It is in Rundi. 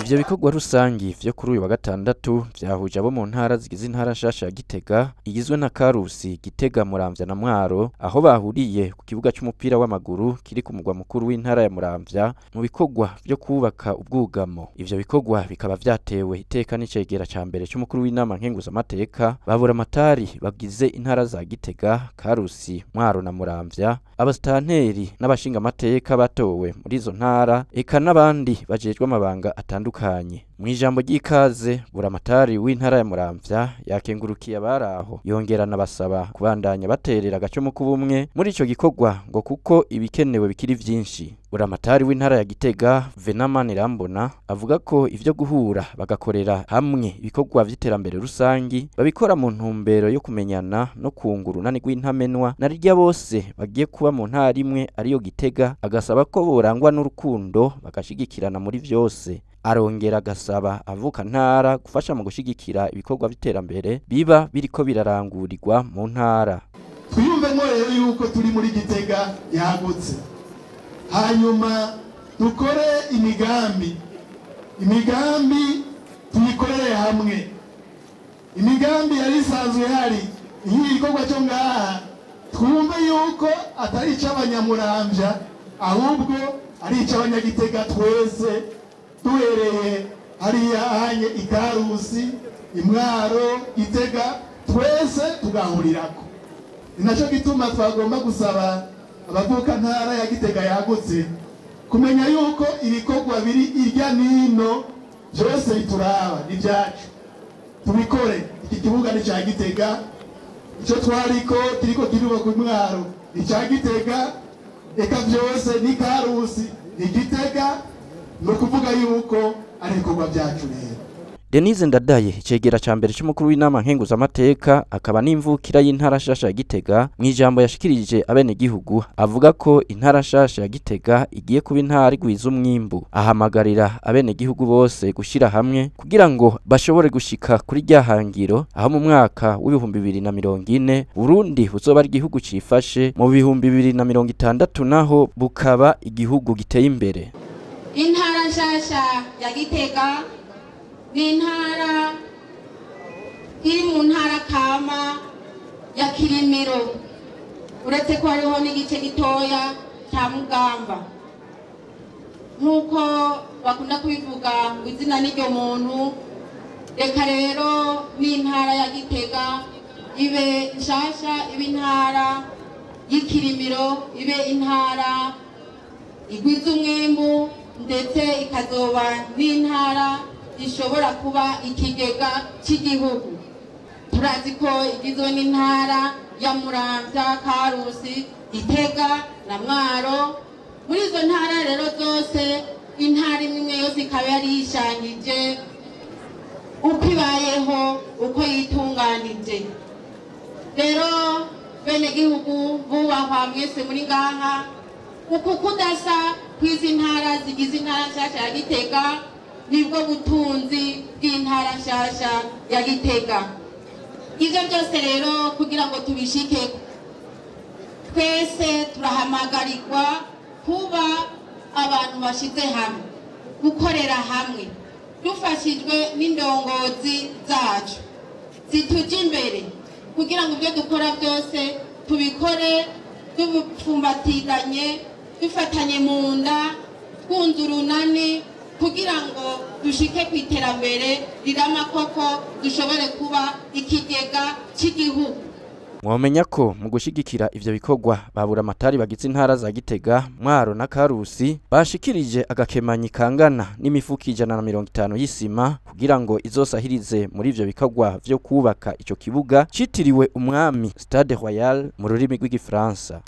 Ivyo bikorwa rusangi vyo kuri uyu wa gatandatu vyahuje abo mu ntara zigize intara nshasha ya Gitega igizwe na Karusi, Gitega, Muramvya na Mwaro, aho bahuriye ku kibuga c'umupira w'amaguru kiri ku mugwa mukuru w'intara ya Muramvya mu bikorwa vyo kubaka ubwugamo. Ivyo bikorwa bikaba vyatewe iteka n'icegera ca mbere c'umukuru w'inama nkenguzamateka Baburamatari bagize intara za Gitega, Karusi, Mwaro na Muramvya, abasitanteri n'abashinga amateka batowe muri izo ntara, eka n'abandi bajejwe amabanga atandukanye. Mwijambo ry'ikaze Buramatari w'intara ya Muramvya yakengurukiye abaraho yongerana basaba kubandanya baterera agacomo k'ubumwe muri ico gikorwa ngo kuko ibikenewe bikiri vyinshi. Buramatari w'intara ya Gitega Venamani Rambona avuga ko ivyo guhura bagakorera hamwe ibikorwa vy'iterambere rusangi babikora mu ntumbero yo kumenyana no kunguruna n'intamenwa na rirya bose bagiye kuba mu ntara imwe ariyo Gitega, agasaba ko borangwa n'urukundo bagashigikirana muri vyose. Arongera agasaba avuka ntara gufasha mu gushigikira ibikorwa by'iterambere biba biriko birarangurirwa mu ntara. Twiyumve rero yuko turi muri Gitega yagutse, hanyuma dukore imigambi tuyikorere hamwe. Imigambi yari isanzwe hari igikorwa cyo ngaha twumve yuko atari ic'abanyamuramvya ahubwo ari ic'abanyagitega twese, duhereye hariya ahanye Ikarusi, Imwaro, Gitega, twese tugahurirako. Ninaco gituma twagomba gusaba abavuka ntara ya Gitega yagutse kumenya yuko ibikorwa biri irya nino byose bituraba n'ibyacu. Tubikore, iki kibuga ni ca Gitega, ico twariko kiriko kirubaka Imwaro ni ca Gitega, eka byose ni Karusi ni Gitega, no kuvuga yuko ari ibikorwa byacu rero. Denise Ndadaye icegera ca mbere c'umukuru w'inama nkenguzamateka akaba n'imvukira y'intara nshasha ya Gitega, mwijambo yashikirije abene gihugu avuga ko intara nshasha ya Gitega igiye kuba intara igwiza umwimbu. Ahamagarira abene gihugu bose gushira hamwe kugira ngo bashobore gushika kuri ryahangiro aho mu mwaka w'ibihumbi 2040 Burundi buzoba ari igihugu cifashe, mu bihumbi 2060 naho bukaba igihugu giteye imbere. Intara nshasha ya Gitega ni intara iri mu ntara kama ya Kirimiro, uretse ko hariho n'igice gitoya cya Mugamba. Nk'uko bakunda kubivuga ngo izina n'iryo muntu, reka rero n'intara ya Gitega ibe nshasha, ibe intara y'Ikirimiro, ibe intara igwiza umwimbu, ndetse ikazoba n'intara ishobora kuba ikigega cy'igihugu. Turazi ko igizwe n'intara ya Muramvya, Karusi, Gitega na Mwaro. Muri izo ntara rero zose intara imwe yose ikaba yari yishangije uko ibayeho, uko yitunganije. Rero bene gihugu bubahwa mwese muri ngaha, uku kudasa kw'izi ntara zigize intara nshasha ya Gitega nibwo butunzi bw'intara nshasha ya Gitega. Ivyo byose rero kugira ngo tubishike, twese turahamagarirwa kuba abantu bashize hamwe, gukorera hamwe, dufashijwe n'indongozi zacu zituje imbere, kugira ngo ibyo dukora byose tubikore dupfumbatiranye, dufatanye mu nda, twunze urunani, kugira ngo dushike ku iterambere rirama koko, dushobore kuba ikigega cy'igihugu. Mwomenya ko mu gushigikira ivyo bikorwa Baburamatari bagize intara za Gitega, Mwaro na Karusi bashikirije agakemanyi kangana n'imifuko 150 y'isima kugira ngo izosahirize muri ivyo bikorwa vyo kubaka ico kibuga citiriwe umwami Stade Royal mu rurimi rw'igifaransa.